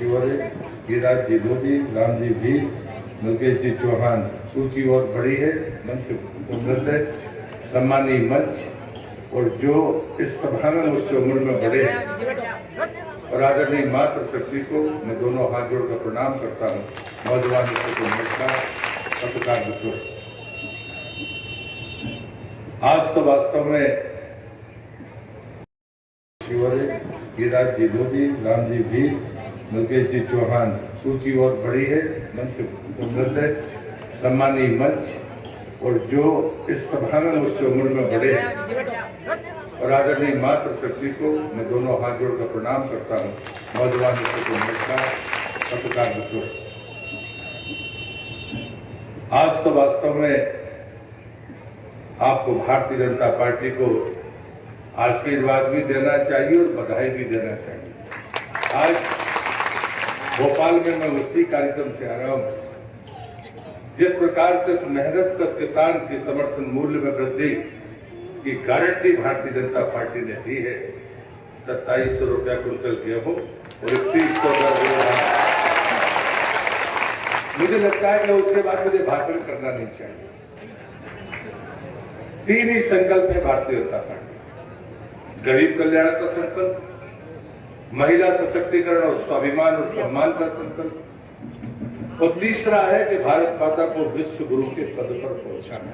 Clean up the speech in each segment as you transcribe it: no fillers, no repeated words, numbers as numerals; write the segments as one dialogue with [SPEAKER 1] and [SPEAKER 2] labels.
[SPEAKER 1] शिवरे, गिरिराज जी मोदी, राम जी भी, मुकेश जी चौहान। सूची और बड़ी है, मंच समृद्ध है, सम्मानीय मंच और जो इस सभा में मुझसे उम्र में बड़े हैं और आदरणीय मातृ शक्ति को मैं दोनों हाथ जोड़कर प्रणाम करता हूँ। नौजवान मित्रों को नमस्कार, पत्रकार मित्रों। आज तो वास्तव में शिवरे, गिरिराज जी मोदी, राम जी भी, मुकेश जी चौहान। सूची और बड़ी है, मंच समृद्ध है, सम्मानीय मंच और जो इस सभा में मुझसे उम्र में बड़े हैं और आदरणीय मातृ शक्ति को मैं दोनों हाथ जोड़कर प्रणाम करता हूँ। नौजवान मित्रों को नमस्कार, पत्रकार मित्रों। आज तो वास्तव में आपको भारतीय जनता पार्टी को आशीर्वाद भी देना चाहिए और बधाई भी देना चाहिए। आज भोपाल में मैं उसी कार्यक्रम से आ रहा हूं जिस प्रकार से मेहनत कश किसान की समर्थन मूल्य में वृद्धि की गारंटी भारतीय जनता पार्टी ने दी है। 2700 रुपया क्विंटल गेहूं और 3100 मुझे लगता है कि उसके बाद मुझे भाषण करना नहीं चाहिए। 3 ही संकल्प है भारतीय जनता पार्टी: गरीब कल्याण का संकल्प, महिला सशक्तिकरण और स्वाभिमान और सम्मान का संकल्प, और तीसरा है कि भारत माता को विश्व गुरु के पद पर पहुंचाना।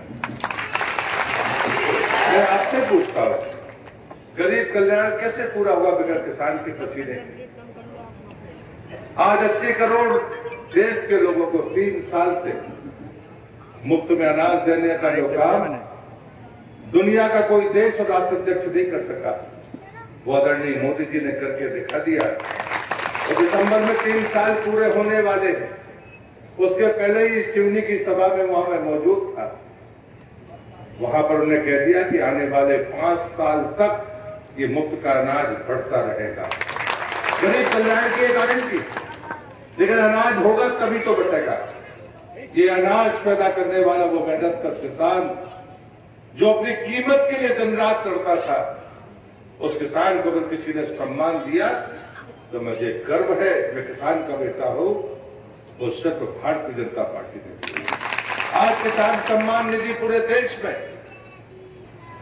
[SPEAKER 1] मैं आपसे पूछता हूं, गरीब कल्याण कैसे पूरा हुआ बगैर किसान के पसीने के? आज 80 करोड़ देश के लोगों को 3 साल से मुफ्त में अनाज देने का जो काम दुनिया का कोई देश और राष्ट्राध्यक्ष नहीं कर सका, वो आदरणीय मोदी जी ने करके दिखा दिया। और दिसंबर में 3 साल पूरे होने वाले हैं। उसके पहले ही सिवनी की सभा में वहां मैं मौजूद था। वहां पर उन्होंने कह दिया कि आने वाले 5 साल तक ये मुफ्त का अनाज बढ़ता रहेगा। गरीब कल्याण की गारंटी, लेकिन अनाज होगा तभी तो बचेगा। ये अनाज पैदा करने वाला वो मेहनत का किसान जो अपनी कीमत के लिए दिन रात लड़ता था, उस किसान को अगर किसी ने सम्मान दिया तो मुझे गर्व है, मैं किसान का बेटा हूं। वो सिर्फ भारतीय जनता पार्टी ने दी। आज किसान सम्मान निधि पूरे देश में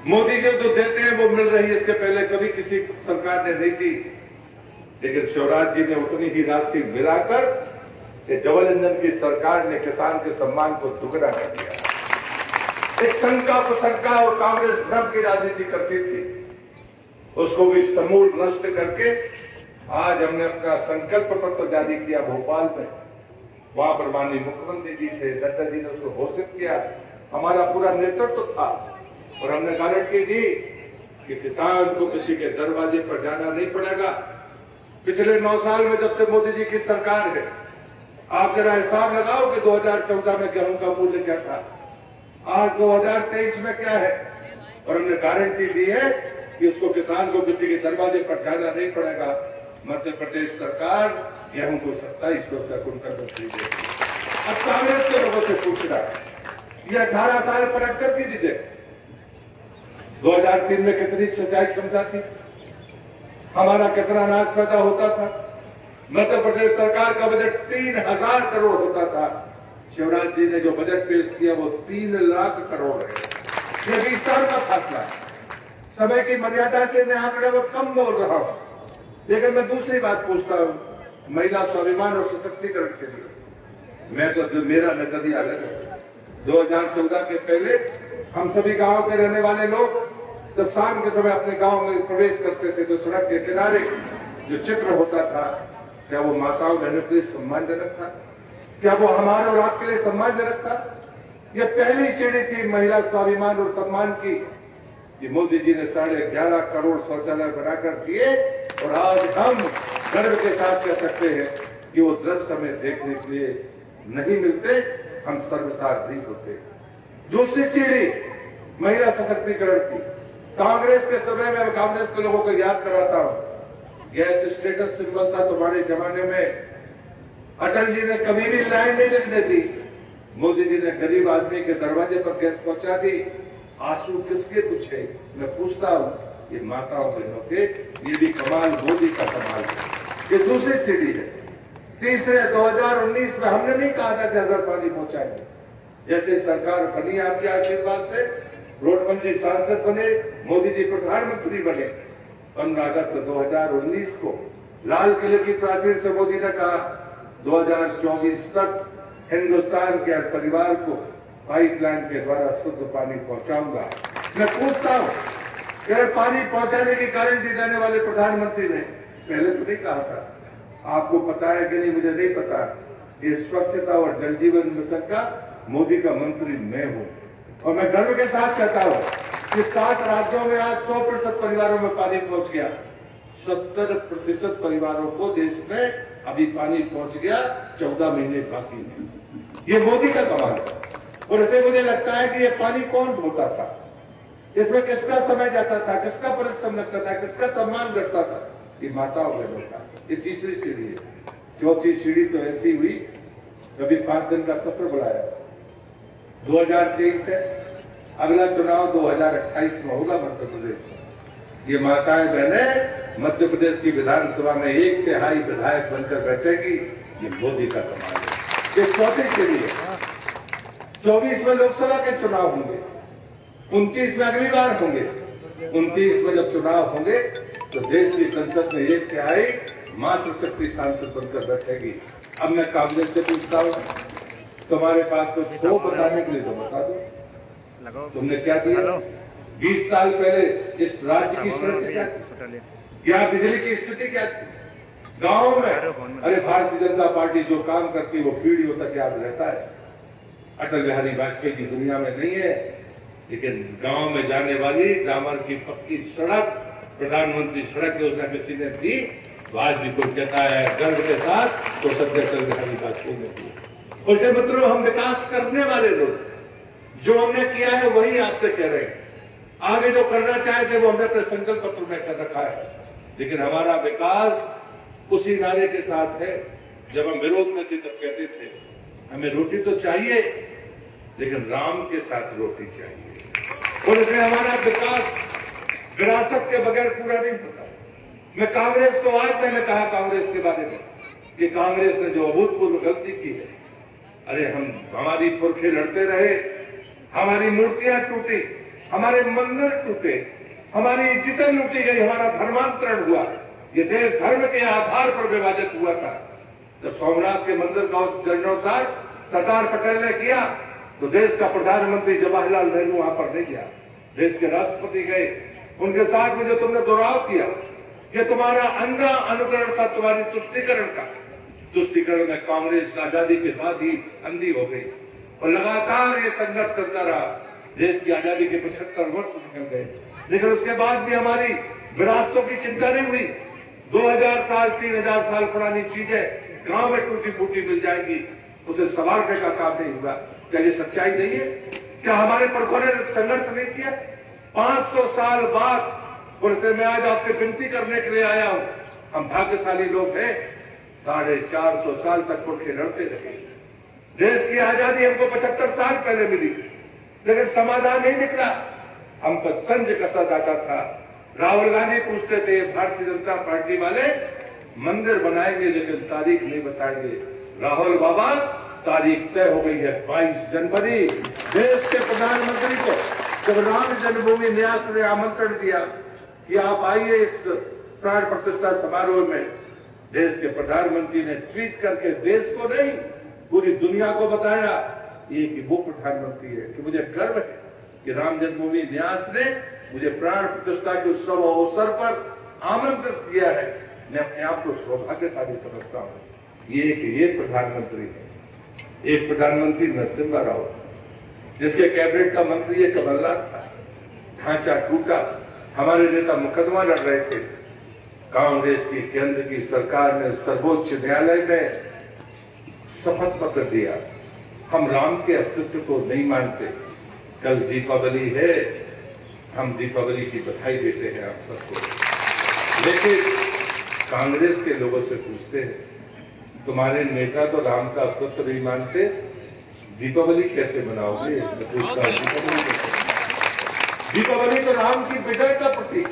[SPEAKER 1] मोदी जी जो देते हैं वो मिल रही है, इसके पहले कभी किसी सरकार ने नहीं दी। लेकिन शिवराज जी ने उतनी ही राशि मिलाकर डबल इंजन की सरकार ने किसान के सम्मान को दुगना कर दिया। एक शंका कुशंका और कांग्रेस भ्रम की राजनीति करती थी, उसको भी समूल नष्ट करके आज हमने अपना संकल्प पत्र जारी किया भोपाल में। वहां पर माननीय मुख्यमंत्री जी थे, नड्डा जी ने उसको घोषित किया, हमारा पूरा नेतृत्व था और हमने गारंटी दी कि किसान को किसी के दरवाजे पर जाना नहीं पड़ेगा। पिछले 9 साल में जब से मोदी जी की सरकार है, आप जरा हिसाब लगाओ कि 2014 में गेहूं का मूल्य क्या था, आज 2023 में क्या है। और हमने गारंटी दी है कि उसको किसान को किसी के दरवाजे पर जाना नहीं पड़ेगा। मध्य प्रदेश सरकार गेहूं को 2700 रुपया क्विंटल में खरीदेगी। अब कांग्रेस के लोगों से पूछ रहा है, ये 18 साल पलट कर की दीजिए। 2003 में कितनी सिंचाई क्षमता थी, हमारा कितना अनाज पैदा होता था। मध्य प्रदेश सरकार का बजट 3000 करोड़ होता था। शिवराज जी ने जो बजट पेश किया वो 3 लाख करोड़ है। ये 20 साल का फासला है। समय की मर्यादा से मैं आंकड़े में कम बोल रहा हूं, लेकिन मैं दूसरी बात पूछता हूं, महिला स्वाभिमान और सशक्तिकरण के लिए मैं तो मेरा नजरिया अलग है। 2014 के पहले हम सभी गांव के रहने वाले लोग जब शाम के समय अपने गांव में प्रवेश करते थे तो सड़क के किनारे जो चित्र होता था, क्या वो माताओं बहनों के लिए सम्मानजनक था? क्या वो हमारे और आपके लिए सम्मानजनक था? यह पहली सीढ़ी थी महिला स्वाभिमान और सम्मान की। ये मोदी जी ने 11.5 करोड़ शौचालय बनाकर दिए और आज हम गर्व के साथ कह सकते हैं कि वो दृश्य हमें देखने के लिए नहीं मिलते, हम सर्वसाधारण होते। दूसरी सीढ़ी महिला सशक्तिकरण की। कांग्रेस के समय में कांग्रेस के लोगों को याद कराता हूं, गैस स्टेटस सिंबल था तुम्हारे जमाने में, अटल जी ने कभी भी लाइन नहीं लगने दी। मोदी जी ने गरीब आदमी के दरवाजे पर गैस पहुंचा दी। आंसू किसके पूछे? मैं पूछता हूं, ये माताओं बहनों के। ये भी कमाल मोदी का कमाल है। ये दूसरी सीढ़ी है। तीसरे 2019 में हमने नहीं कहा था कि हर पानी पहुंचाएंगे। जैसे सरकार बनी आपके आशीर्वाद से, रोडमल जी सांसद बने, मोदी जी प्रधानमंत्री बने, 15 अगस्त 2019 को लाल किले की प्राचीर से मोदी ने कहा 2024 तक हिंदुस्तान के हर परिवार को पाइपलाइन के द्वारा शुद्ध पानी पहुंचाऊंगा। मैं पूछता हूं कि पानी पहुंचाने की गारंटी देने वाले प्रधानमंत्री ने पहले तो नहीं कहा था। आपको पता है कि नहीं मुझे नहीं पता, ये स्वच्छता और जल जीवन मिशन का मोदी का मंत्री मैं हूं और मैं गर्व के साथ कहता हूं कि 7 राज्यों में आज 100% परिवारों में पानी पहुंच गया। 70% परिवारों को देश में अभी पानी पहुंच गया, 14 महीने बाकी हैं। ये मोदी का कमाल है। और इसमें मुझे लगता है कि ये पानी कौन ढोता था, इसमें किसका समय जाता था, किसका परिश्रम लगता था, किसका सम्मान करता था? ये माताओं बहनों का। ये तीसरी सीढ़ी है। चौथी सीढ़ी तो ऐसी हुई, कभी 5 दिन का सत्र बुलाया 2023 से, अगला चुनाव 2028 में होगा मध्य प्रदेश में। ये माताएं बहनें मध्य प्रदेश की विधानसभा में 1/3 विधायक बनकर बैठेगी। ये मोदी का कमाल है। ये चौथी सीढ़ी है। 24 में लोकसभा के चुनाव होंगे, 29 में अगली बार होंगे, 29 में जब चुनाव होंगे तो देश की संसद में 1/3 मातृशक्ति सांसद बनकर बैठेगी। अब मैं कांग्रेस से पूछता हूं, तुम्हारे पास कुछ हो बताने के लिए तो बता दो, तुमने क्या दिया? 20 साल पहले इस राज्य की स्थिति क्या थी? यहाँ बिजली की स्थिति क्या थी? गांव में अरे भारतीय जनता पार्टी जो काम करती वो पीढ़ियों तक याद रहता है। अटल बिहारी वाजपेयी की दुनिया में नहीं है, लेकिन गांव में जाने वाली डामर की पक्की सड़क, प्रधानमंत्री सड़क योजना किसी ने दी तो आज भी कोई कहता है गर्व के साथ तो सत्य अटल बिहारी वाजपेयी ने दी। और जब मित्रों हम विकास करने वाले लोग, जो हमने किया है वही आपसे कह रहे हैं। आगे जो करना चाहते वो हमने अपने संकल्प पत्र में कर रखा है, लेकिन हमारा विकास उसी नारे के साथ है। जब हम विरोध में थे तब कहते थे हमें रोटी तो चाहिए, लेकिन राम के साथ रोटी चाहिए। और इसमें हमारा विकास विरासत के बगैर पूरा नहीं होता। मैं कांग्रेस को आज मैंने कहा कांग्रेस के बारे में कि कांग्रेस ने जो अभूतपूर्व गलती की है, अरे हमारी पुरखे लड़ते रहे, हमारी मूर्तियां टूटी, हमारे मंदिर टूटे, हमारी इज्जतें लूटी गई, हमारा धर्मांतरण हुआ। ये देश धर्म के आधार पर विभाजित हुआ था। जब सोमनाथ के मंदिर का जीर्णोद्धार सरदार पटेल ने किया तो देश का प्रधानमंत्री जवाहरलाल नेहरू वहां पर नहीं गया, देश के राष्ट्रपति गए। उनके साथ में जो तुमने दोहराव किया, ये तुम्हारा अंधा अनुकरण था, तुम्हारी तुष्टीकरण का। तुष्टीकरण में कांग्रेस आजादी के बाद ही अंधी हो गई और लगातार ये संघर्ष चलता रहा। देश की आजादी के 75 वर्ष निकल गए, लेकिन उसके बाद भी हमारी विरासतों की चिंता नहीं हुई। 2000 साल 3000 साल पुरानी चीजें गांव में टूटी फूटी मिल जाएंगी, उसे संवारने का काम नहीं हुआ। क्या ये सच्चाई नहीं है? क्या हमारे पुरखों ने संघर्ष नहीं किया? 500 साल बाद और इसलिए मैं आज आपसे विनती करने के लिए आया हूं। हम भाग्यशाली लोग हैं, 450 साल तक पुरखे लड़ते रहे। देश की आजादी हमको 75 साल पहले मिली, लेकिन समाधान नहीं निकला। हम पर संज कसा जाता था। राहुल गांधी पूछते थे भारतीय जनता पार्टी वाले मंदिर बनाएंगे लेकिन तारीख नहीं बताएंगे। राहुल बाबा तारीख तय हो गई है 22 जनवरी। देश के प्रधानमंत्री को जब राम जन्मभूमि न्यास ने आमंत्रण दिया कि आप आइए इस प्राण प्रतिष्ठा समारोह में, देश के प्रधानमंत्री ने ट्वीट करके देश को नहीं पूरी दुनिया को बताया ये कि वो प्रधानमंत्री है, कि मुझे गर्व है कि राम जन्मभूमि न्यास ने मुझे प्राण प्रतिष्ठा के उत्सव अवसर पर आमंत्रित किया है। मैं अपने आप को सौभाग्यशाली समझता हूं। ये प्रधानमंत्री है। एक प्रधानमंत्री नरसिम्हा राव, जिसके कैबिनेट का मंत्री ये कमलनाथ था। ढांचा टूटा, हमारे नेता मुकदमा लड़ रहे थे। कांग्रेस की केंद्र की सरकार ने सर्वोच्च न्यायालय में शपथ पत्र दिया, हम राम के अस्तित्व को नहीं मानते। कल दीपावली है, हम दीपावली की बधाई देते हैं आप सबको। लेकिन कांग्रेस के लोगों से पूछते हैं, तुम्हारे नेता तो राम का अस्तित्व नहीं मानते, दीपावली कैसे मनाओगे? मैं पूछता हूं, दीपावली तो राम की विजय का प्रतीक।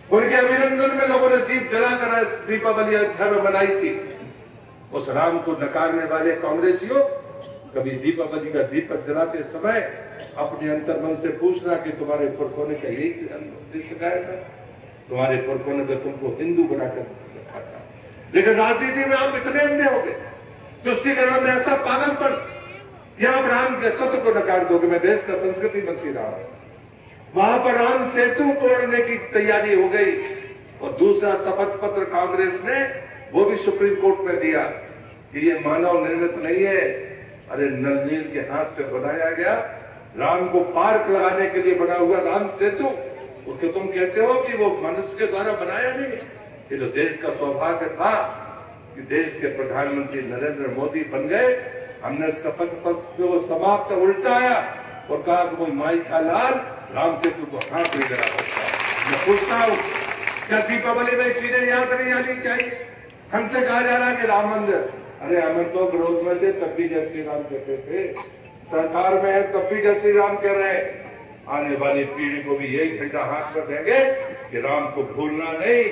[SPEAKER 1] उनके अभिनंदन में लोगों ने दीप जलाकर दीपावली अयोध्या में मनाई थी। उस राम को नकारने वाले कांग्रेसियों, कभी दीपावली का दीपक जलाते समय अपने अंतर्मन से पूछना कि तुम्हारे पुरखों ने का यही उद्देश्य गाया था, तुम्हारे पुरखों ने तो तुमको हिंदू बनाकर रखा था। लेकिन राजनीति में आप इतने अंधे हो गए, तुष्टिकरण में ऐसा पागलपन, या आप राम के सत्य को नकार दोगे। मैं देश का संस्कृति मंत्री रहा हूं, वहां पर राम सेतु तोड़ने की तैयारी हो गई और दूसरा शपथ पत्र कांग्रेस ने वो भी सुप्रीम कोर्ट में दिया कि ये मानव निर्मित नहीं है। अरे नलनील के हाथ से बनाया गया राम को पार्क लगाने के लिए बना हुआ राम सेतु, उसको तुम कहते हो कि वो मनुष्य के द्वारा बनाया नहीं। ये तो देश का सौभाग्य था कि देश के प्रधानमंत्री नरेंद्र मोदी बन गए। हमने शपथ पत्र को समाप्त उल्टाया और कहा कि वो माई का लाल राम सेतु को हाथ नहीं लगा सकता। मैं पूछता हूं, क्या दीपावली में चीजें याद नहीं आनी चाहिए? हमसे कहा जा रहा है कि राम मंदिर, अरे हम तो विरोध में थे तब भी जय श्री राम कहते थे, सरकार में है तब भी जय श्री राम कह रहे हैं। आने वाली पीढ़ी को भी यही झंडा हाथ में देंगे कि राम को भूलना नहीं,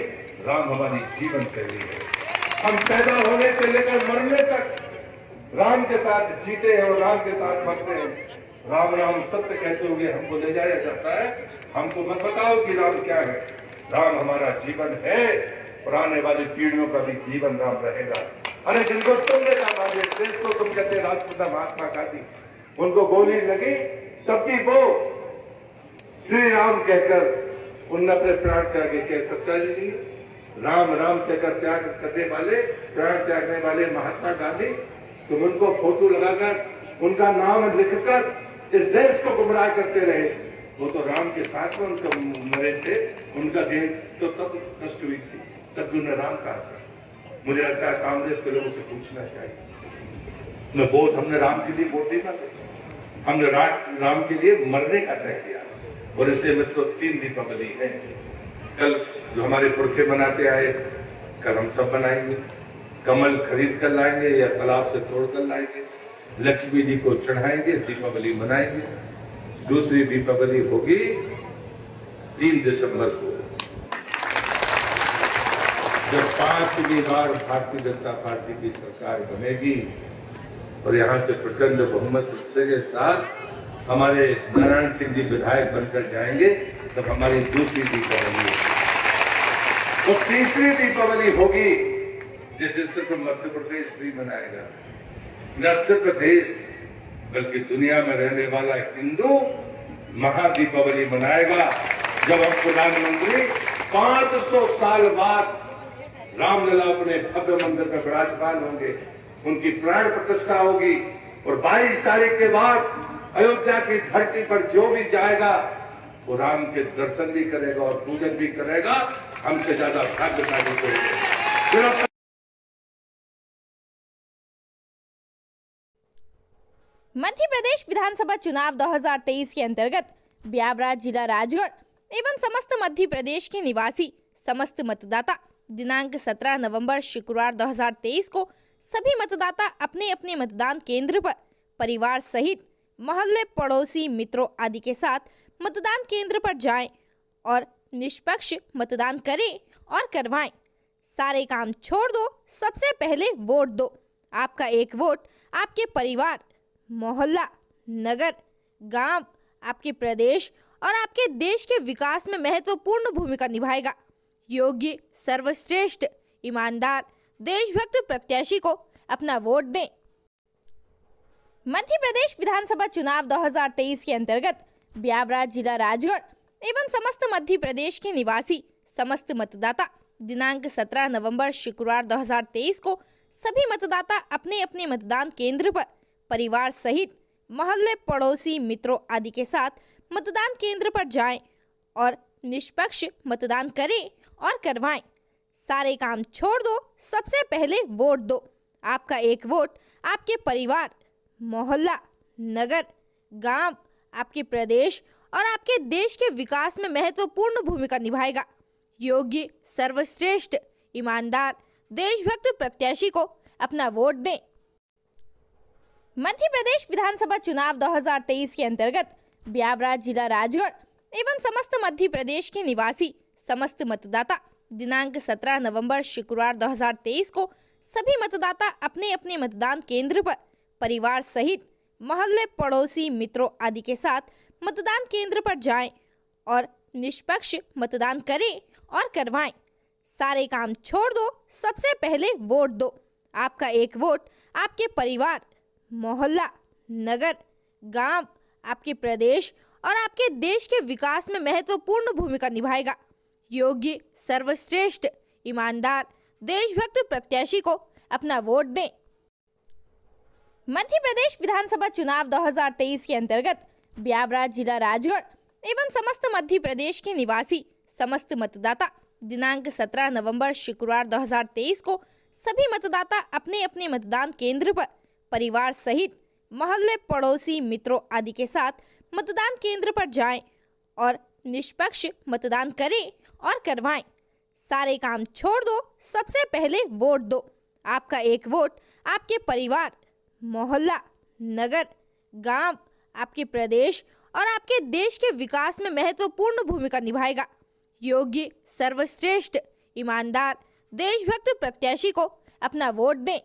[SPEAKER 1] राम हमारी जीवन शैली है। हम पैदा होने से लेकर मरने तक राम के साथ जीते हैं और राम के साथ मरते हैं। राम राम सत्य कहते हुए हमको ले जाया जाता है। हमको मत बताओ कि राम क्या है। राम हमारा जीवन है और आने वाली पीढ़ियों का भी जीवन राम रहेगा। अरे जिनको तुमने कहा देश को तुम कहते राष्ट्रपिता महात्मा गांधी, उनको गोली लगी तब भी वो श्री राम कहकर उनने अपने प्राण त्यागे के सच्चाई दी। राम राम कहकर त्याग करने वाले, प्राण त्यागने वाले महात्मा गांधी, तुम उनको फोटो लगाकर उनका नाम लिखकर इस देश को गुमराह करते रहे। वो तो राम के साथ में उनका मरे थे, उनका देह तो तब नष्ट हुई थी, तब उन्होंने राम कहा था। मुझे लगता है कांग्रेस के लोगों से पूछना चाहिए। मैं वोट हमने राम के लिए वोट नहीं मांगे, हमने राम के लिए मरने का तय किया। और इसलिए मित्रों 3 दीपावली है। कल जो हमारे पुरखे मनाते आए, कल हम सब बनाएंगे। कमल खरीद कर लाएंगे या तालाब से तोड़ कर लाएंगे, लक्ष्मी जी को चढ़ाएंगे, दीपावली मनाएंगे। दूसरी दीपावली होगी 3 दिसंबर को, जब 5वीं बार भारतीय जनता पार्टी की सरकार बनेगी और यहां से प्रचंड बहुमत के साथ हमारे नारायण सिंह जी विधायक बनकर जाएंगे, तब हमारी दूसरी दीपावली होगी। तो तीसरी दीपावली होगी जिसे सिर्फ मध्य प्रदेश नहीं मनाएगा, न सिर्फ देश बल्कि दुनिया में रहने वाला हिंदू महादीपावली मनाएगा, जब हम प्रधानमंत्री 500 साल बाद रामलला अपने भव्य मंदिर में विराजमान होंगे, उनकी प्राण प्रतिष्ठा होगी और 22 तारीख के बाद अयोध्या की धरती पर जो भी जाएगा वो राम के दर्शन भी करेगा और पूजन भी करेगा। हमसे ज्यादा भाग्यशाली कोई नहीं।
[SPEAKER 2] मध्य प्रदेश विधानसभा चुनाव 2023 के अंतर्गत ब्यावरा जिला राजगढ़ एवं समस्त मध्य प्रदेश के निवासी समस्त मतदाता दिनांक 17 नवंबर शुक्रवार 2023 को सभी मतदाता अपने अपने मतदान केंद्र पर परिवार सहित मोहल्ले, पड़ोसी, मित्रों आदि के साथ मतदान केंद्र पर जाएं और निष्पक्ष मतदान करें और करवाएं। सारे काम छोड़ दो, सबसे पहले वोट दो। आपका एक वोट आपके परिवार, मोहल्ला, नगर, गांव, आपके प्रदेश और आपके देश के विकास में महत्वपूर्ण भूमिका निभाएगा। योग्य, सर्वश्रेष्ठ, ईमानदार, देशभक्त प्रत्याशी को अपना वोट दें। मध्य प्रदेश विधानसभा चुनाव 2023 के अंतर्गत ब्यावरा जिला राजगढ़ एवं समस्त मध्य प्रदेश के निवासी समस्त मतदाता दिनांक 17 नवंबर शुक्रवार 2023 को सभी मतदाता अपने अपने मतदान केंद्र पर परिवार सहित मोहल्ले, पड़ोसी, मित्रों आदि के साथ मतदान केंद्र पर जाएं और निष्पक्ष मतदान करें और करवाएं। सारे काम छोड़ दो, सबसे पहले वोट दो। आपका एक वोट आपके परिवार, मोहल्ला, नगर, गांव, आपके प्रदेश और आपके देश के विकास में महत्वपूर्ण भूमिका निभाएगा। योग्य, सर्वश्रेष्ठ, ईमानदार, देशभक्त प्रत्याशी को अपना वोट दें। मध्य प्रदेश विधानसभा चुनाव 2023 के अंतर्गत ब्यावरा जिला राजगढ़ एवं समस्त मध्य प्रदेश के निवासी समस्त मतदाता दिनांक 17 नवंबर शुक्रवार 2023 को सभी मतदाता अपने अपने मतदान केंद्र पर परिवार सहित मोहल्ले, पड़ोसी, मित्रों आदि के साथ मतदान केंद्र पर जाएं और निष्पक्ष मतदान करें और करवाएं। सारे काम छोड़ दो, सबसे पहले वोट दो। आपका एक वोट आपके परिवार, मोहल्ला, नगर, गांव, आपके प्रदेश और आपके देश के विकास में महत्वपूर्ण भूमिका निभाएगा। योग्य, सर्वश्रेष्ठ, ईमानदार, देशभक्त प्रत्याशी को अपना वोट दें। मध्य प्रदेश विधानसभा चुनाव 2023 के अंतर्गत ब्यावरा जिला राजगढ़ एवं समस्त मध्य प्रदेश के निवासी समस्त मतदाता दिनांक 17 नवंबर शुक्रवार 2023 को सभी मतदाता अपने अपने मतदान केंद्र पर परिवार सहित मोहल्ले, पड़ोसी, मित्रों आदि के साथ मतदान केंद्र पर जाएं और निष्पक्ष मतदान करें और करवाएं। सारे काम छोड़ दो, सबसे पहले वोट दो। आपका एक वोट आपके परिवार, मोहल्ला, नगर, गांव, आपके प्रदेश और आपके देश के विकास में महत्वपूर्ण भूमिका निभाएगा। योग्य, सर्वश्रेष्ठ, ईमानदार, देशभक्त प्रत्याशी को अपना वोट दें।